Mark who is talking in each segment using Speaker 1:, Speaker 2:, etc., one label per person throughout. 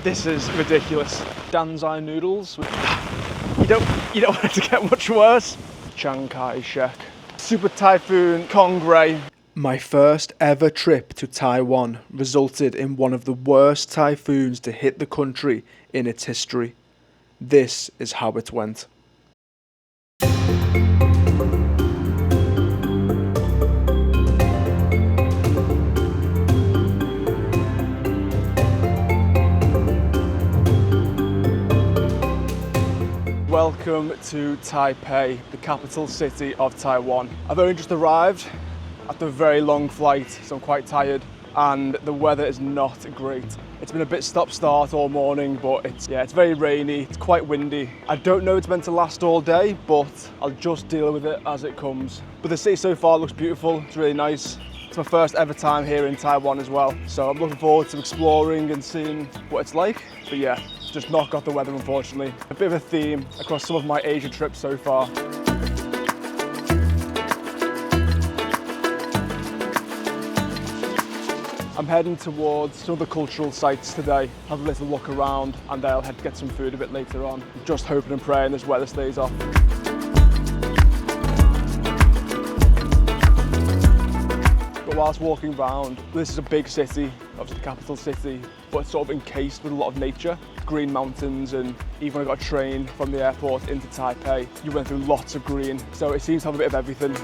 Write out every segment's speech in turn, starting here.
Speaker 1: This is ridiculous. Danzai noodles. You don't want it to get much worse. Chiang Kai-Shek. Super Typhoon Kong-rey. My first ever trip to Taiwan resulted in one of the worst typhoons to hit the country in its history. This is how it went. Welcome to Taipei, the capital city of Taiwan. I've only just arrived after a very long flight, so I'm quite tired, and the weather is not great. It's been a bit stop-start all morning, but it's very rainy, it's quite windy. I don't know if it's meant to last all day, but I'll just deal with it as it comes. But the city so far looks beautiful, it's really nice. It's my first ever time here in Taiwan as well, so I'm looking forward to exploring and seeing what it's like. But yeah, just not got the weather, unfortunately. A bit of a theme across some of my Asia trips so far. I'm heading towards some of the cultural sites today, have a little look around, and then I'll head to get some food a bit later on. Just hoping and praying this weather stays off. But whilst walking around, this is a big city, obviously the capital city, but it's sort of encased with a lot of nature, green mountains, and even when I got a train from the airport into Taipei, you went through lots of green, so it seems to have a bit of everything.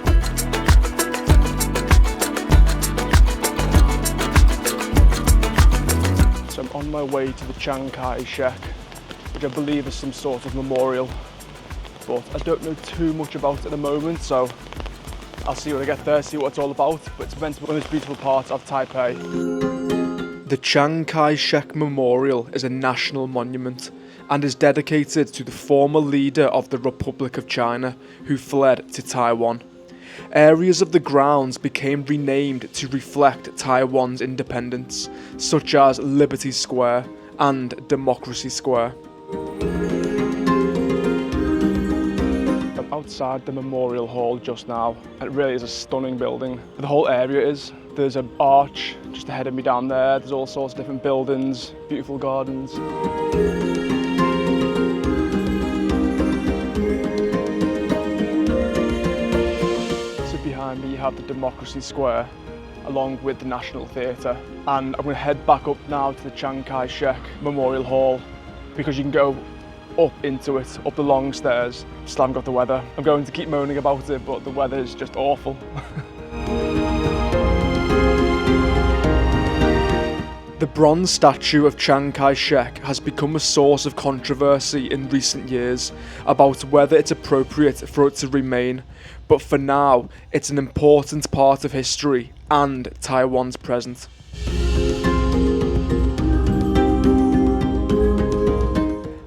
Speaker 1: So I'm on my way to the Chiang Kai-Shek, which I believe is some sort of memorial, but I don't know too much about it at the moment, so I'll see when I get there, see what it's all about, but it's meant to be one of the most beautiful parts of Taipei. The Chiang Kai-Shek Memorial is a national monument and is dedicated to the former leader of the Republic of China who fled to Taiwan. Areas of the grounds became renamed to reflect Taiwan's independence, such as Liberty Square and Democracy Square. I'm outside the Memorial Hall just now. It really is a stunning building. The whole area is. There's an arch just ahead of me down there. There's all sorts of different buildings, beautiful gardens. Behind me you have the Democracy Square along with the National Theatre, and I'm going to head back up now to the Chiang Kai-Shek Memorial Hall because you can go up into it, up the long stairs. Just haven't got the weather. I'm going to keep moaning about it, but the weather is just awful. The bronze statue of Chiang Kai-Shek has become a source of controversy in recent years about whether it's appropriate for it to remain, but for now, it's an important part of history and Taiwan's present.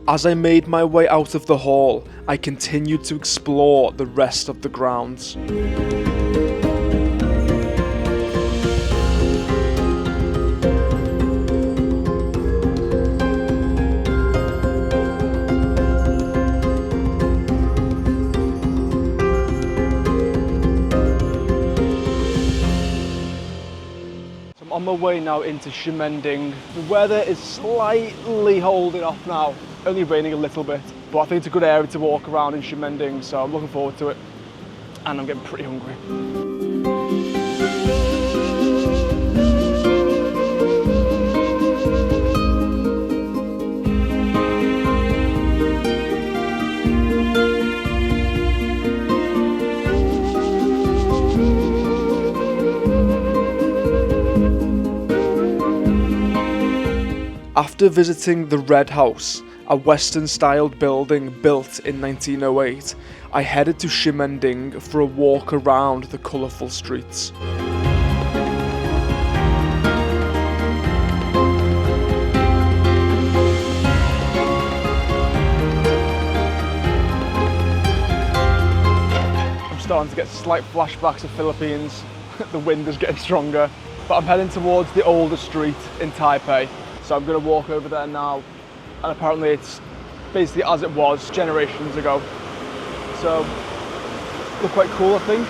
Speaker 1: As I made my way out of the hall, I continued to explore the rest of the grounds. On my way now into Ximending. The weather is slightly holding off now, only raining a little bit, but I think it's a good area to walk around in Ximending, so I'm looking forward to it, and I'm getting pretty hungry. After visiting the Red House, a Western-styled building built in 1908, I headed to Ximending for a walk around the colourful streets. I'm starting to get slight flashbacks of Philippines. The wind is getting stronger, but I'm heading towards the older street in Taipei. So I'm going to walk over there now, and apparently it's basically as it was generations ago. So, look quite cool, I think.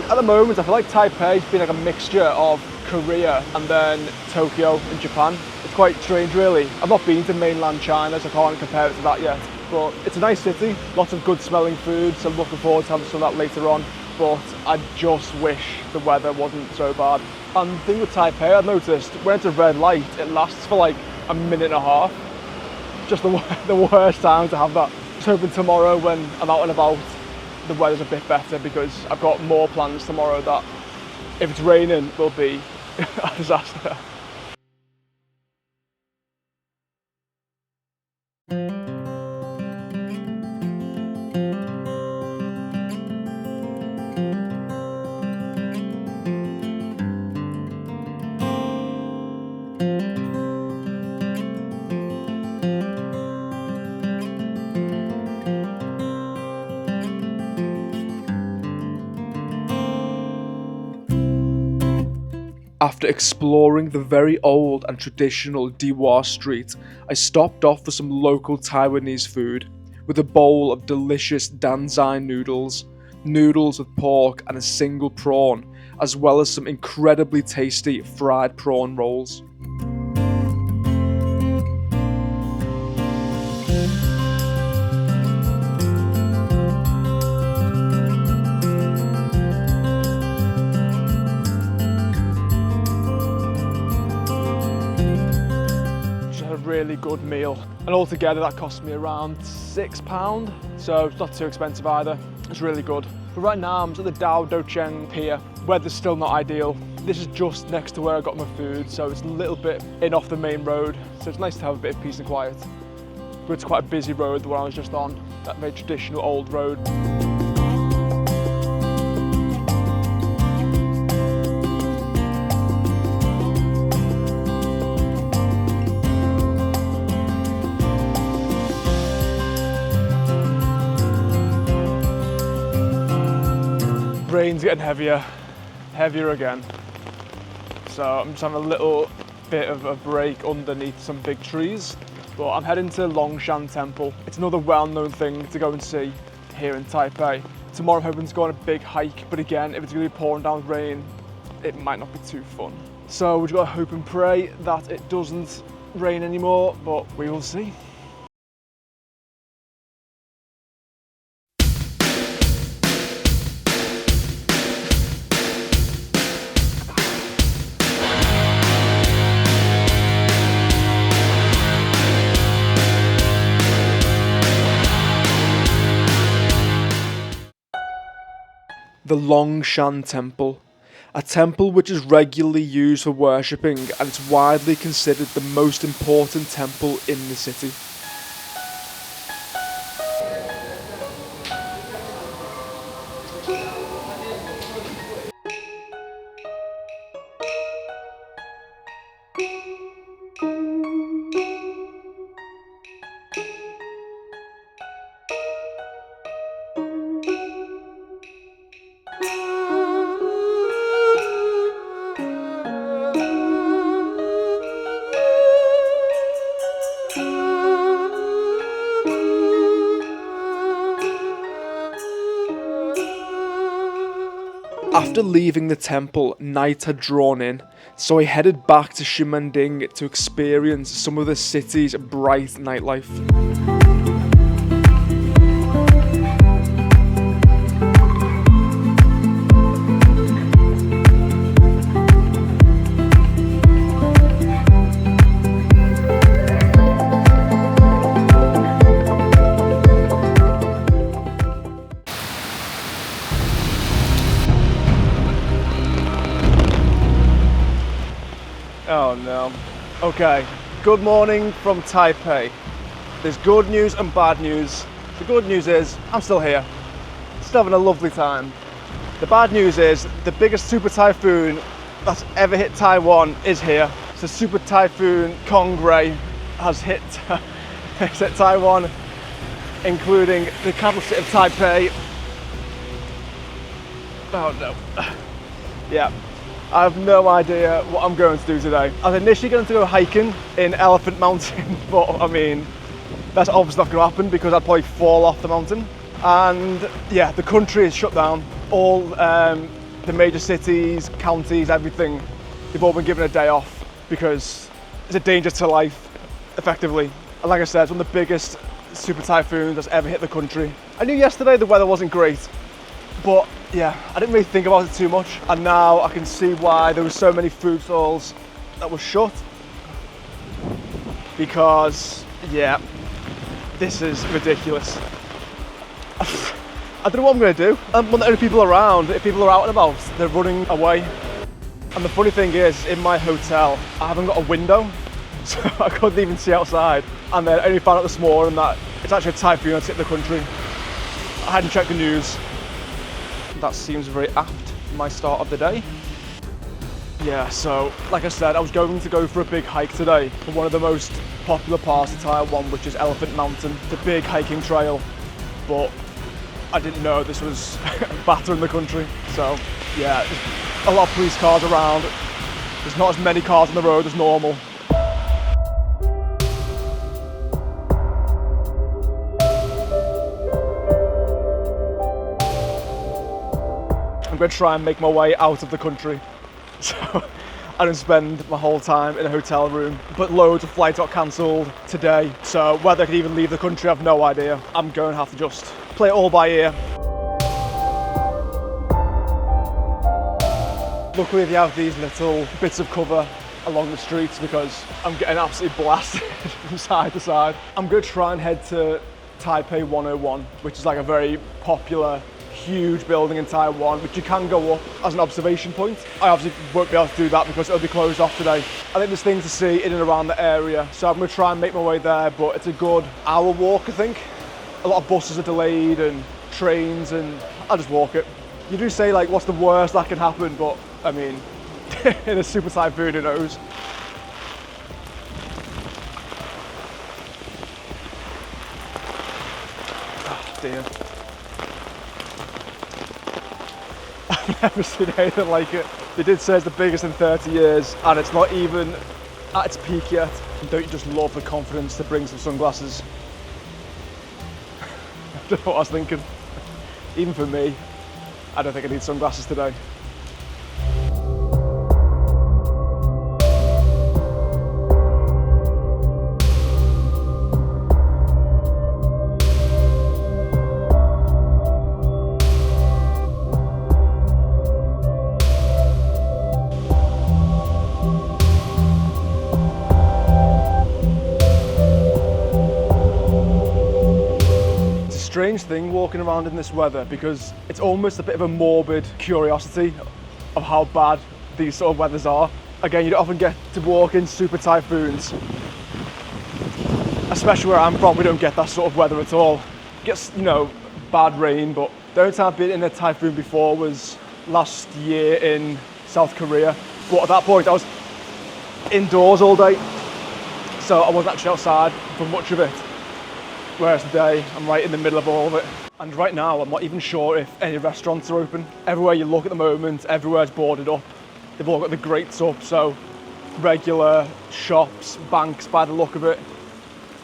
Speaker 1: At the moment, I feel like Taipei's been like a mixture of Korea and then Tokyo in Japan. It's quite strange, really. I've not been to mainland China, so I can't compare it to that yet. But it's a nice city, lots of good smelling food, so I'm looking forward to having some of that later on. But I just wish the weather wasn't so bad. And the thing with Taipei, I've noticed, when it's a red light, it lasts for like a minute and a half. Just the worst time to have that. Just hoping tomorrow when I'm out and about, the weather's a bit better, because I've got more plans tomorrow that, if it's raining, will be a disaster. After exploring the very old and traditional Dihua street, I stopped off for some local Taiwanese food, with a bowl of delicious danzai noodles, noodles with pork and a single prawn, as well as some incredibly tasty fried prawn rolls. Really good meal, and altogether that cost me around £6, so it's not too expensive either. It's really good. But right now I'm at the Dadaocheng Pier. Weather's still not ideal. This is just next to where I got my food, so it's a little bit in off the main road, so it's nice to have a bit of peace and quiet. But it's quite a busy road, the one I was just on, that very traditional old road. Rain's getting heavier again. So I'm just having a little bit of a break underneath some big trees. But I'm heading to Longshan Temple. It's another well-known thing to go and see here in Taipei. Tomorrow I'm hoping to go on a big hike, but again, if it's going to be pouring down with rain, it might not be too fun. So we've got to hope and pray that it doesn't rain anymore, but we will see. The Longshan Temple, a temple which is regularly used for worshipping, and it's widely considered the most important temple in the city. After leaving the temple, night had drawn in, so I headed back to Ximending to experience some of the city's bright nightlife. Oh no. Okay, good morning from Taipei. There's good news and bad news. The good news is I'm still here, still having a lovely time. The bad news is the biggest super typhoon that's ever hit Taiwan is here. So super typhoon Kong-rey has hit, has hit Taiwan, including the capital city of Taipei. Oh no. Yeah. I have no idea what I'm going to do today. I was initially going to go hiking in Elephant Mountain, but I mean, that's obviously not going to happen because I'd probably fall off the mountain. And yeah, the country is shut down. All The major cities, counties, everything, they've all been given a day off because it's a danger to life, effectively. And like I said, it's one of the biggest super typhoons that's ever hit the country. I knew yesterday the weather wasn't great, but yeah, I didn't really think about it too much. And now I can see why there were so many food stalls that were shut. Because, yeah, this is ridiculous. I don't know what I'm going to do. I'm one of the only people around. If people are out and about, they're running away. And the funny thing is, in my hotel, I haven't got a window, so I couldn't even see outside. And then I only found out this morning that it's actually a typhoon that's hit the country. I hadn't checked the news. That seems very apt for my start of the day. Yeah, so like I said, I was going to go for a big hike today for one of the most popular parts of Taiwan, which is Elephant Mountain, the big hiking trail. But I didn't know this was battering the country. So yeah, there's a lot of police cars around. There's not as many cars on the road as normal. I'm going to try and make my way out of the country. So I don't spend my whole time in a hotel room, but loads of flights got cancelled today. So whether I can even leave the country, I have no idea. I'm going to have to just play it all by ear. Luckily they have these little bits of cover along the streets because I'm getting absolutely blasted from side to side. I'm going to try and head to Taipei 101, which is like a very popular huge building in Taiwan, which you can go up as an observation point. I obviously won't be able to do that because it'll be closed off today. I think there's things to see in and around the area, so I'm going to try and make my way there, but it's a good hour walk, I think. A lot of buses are delayed and trains, and I'll just walk it. You do say, like, what's the worst that can happen, but I mean, in a super typhoon, who knows? Oh, dear. I've never seen anything like it. They did say it's the biggest in 30 years, and it's not even at its peak yet. And don't you just love the confidence to bring some sunglasses? I don't know what I was thinking. Even for me, I don't think I need sunglasses today. Strange thing walking around in this weather because it's almost a bit of a morbid curiosity of how bad these sort of weathers are. Again, you don't often get to walk in super typhoons, especially where I'm from. We don't get that sort of weather at all. It gets, you know, bad rain, but the only time I've been in a typhoon before was last year in South Korea. But at that point, I was indoors all day, so I wasn't actually outside for much of it. Whereas today, I'm right in the middle of all of it. And right now, I'm not even sure if any restaurants are open. Everywhere you look at the moment, everywhere's boarded up. They've all got the grates up, so regular shops, banks by the look of it,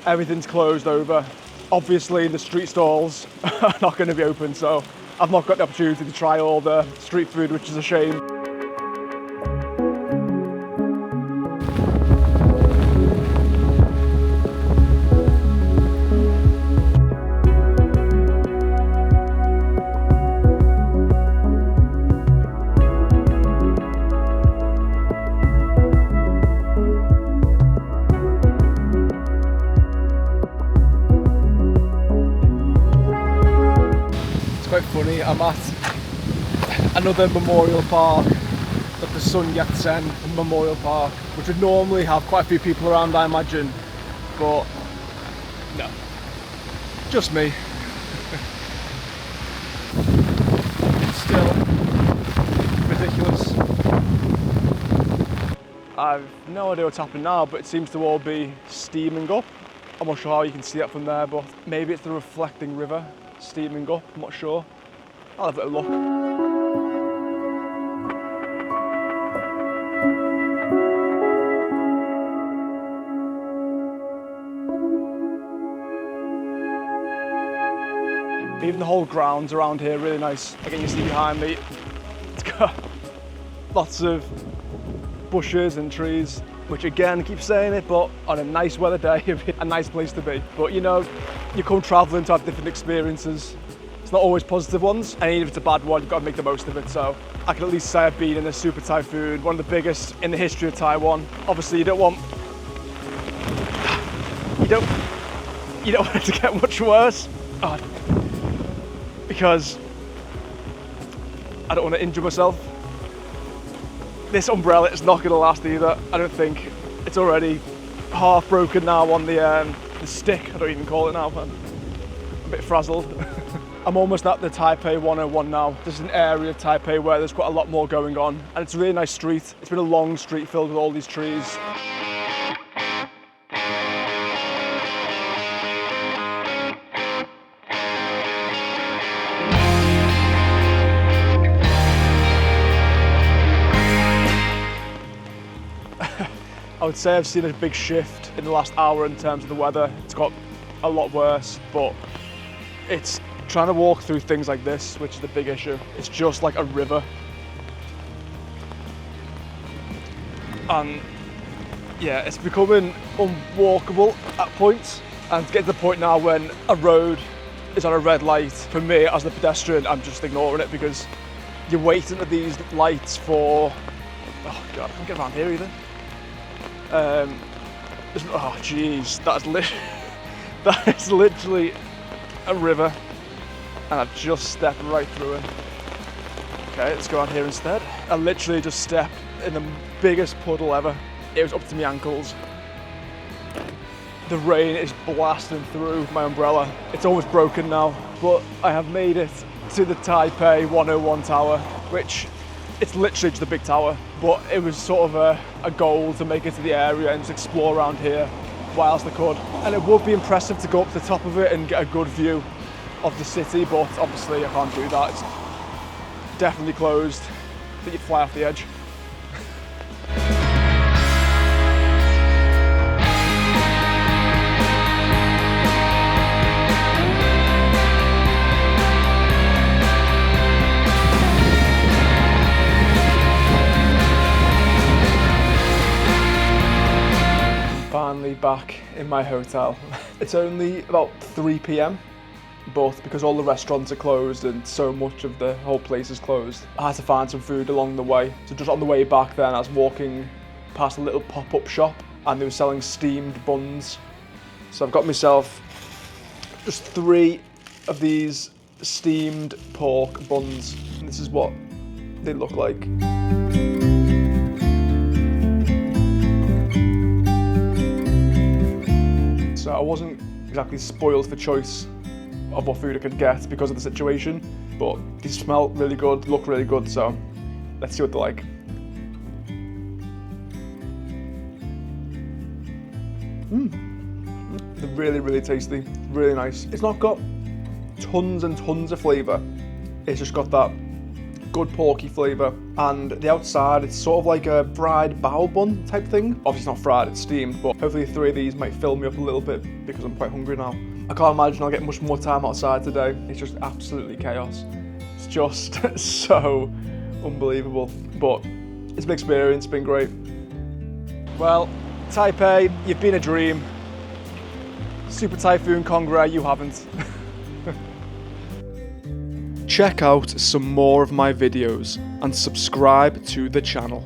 Speaker 1: everything's closed over. Obviously, the street stalls are not going to be open, so I've not got the opportunity to try all the street food, which is a shame. Quite funny, I'm at another memorial park, like the Sun Yat-sen Memorial Park, which would normally have quite a few people around, I imagine, but no, just me. Still ridiculous. I've no idea what's happening now, but it seems to all be steaming up. I'm not sure how you can see that from there, but maybe it's the reflecting river steaming up, I'm not sure. I'll have a look. Even the whole grounds around here really nice. Again, you see behind me, Lots of bushes and trees, which again, keep saying it, but on a nice weather day, it'd be a nice place to be. But you know, you come traveling to have different experiences. It's not always positive ones, and even if it's a bad one, you've got to make the most of it. So I can at least say I've been in a super typhoon, one of the biggest in the history of Taiwan. Obviously, you don't want it to get much worse, because I don't want to injure myself. This umbrella is not going to last either. I don't think. It's already half broken now on the stick. I don't even call it now. I'm a bit frazzled. I'm almost at the Taipei 101 now. This is an area of Taipei where there's quite a lot more going on, and it's a really nice street. It's been a long street filled with all these trees. I would say I've seen a big shift in the last hour in terms of the weather. It's got a lot worse, but it's trying to walk through things like this, which is the big issue. It's just like a river. And yeah, it's becoming unwalkable at points. And to get to the point now when a road is on a red light, for me as the pedestrian, I'm just ignoring it, because you're waiting at these lights for, oh God, I can't get around here either. Oh jeez, that is literally a river, and I've just stepped right through it. Okay, let's go out here instead. I literally just stepped in the biggest puddle ever. It was up to my ankles. The rain is blasting through my umbrella. It's almost broken now, but I have made it to the Taipei 101 tower, which it's literally just a big tower, but it was sort of a goal to make it to the area and just explore around here whilst I could. And it would be impressive to go up to the top of it and get a good view of the city, but obviously I can't do that. It's definitely closed. I think you'd fly off the edge. Finally back in my hotel. It's only about 3 p.m, but because all the restaurants are closed and so much of the whole place is closed, I had to find some food along the way. So just on the way back then, I was walking past a little pop-up shop and they were selling steamed buns. So I've got myself just 3 of these steamed pork buns, and this is what they look like. So I wasn't exactly spoiled for choice of what food I could get because of the situation, but these smell really good, look really good, so let's see what they're like. They're really, really tasty, really nice. It's not got tons and tons of flavour, it's just got that good porky flavour, and the outside it's sort of like a fried bao bun type thing. Obviously it's not fried, it's steamed, but hopefully 3 of these might fill me up a little bit because I'm quite hungry now. I can't imagine I'll get much more time outside today. It's just absolutely chaos. It's just so unbelievable, but it's an experience, it's been great. Well, Taipei, you've been a dream. Super Typhoon Kong-rey, you haven't. Check out some more of my videos and subscribe to the channel.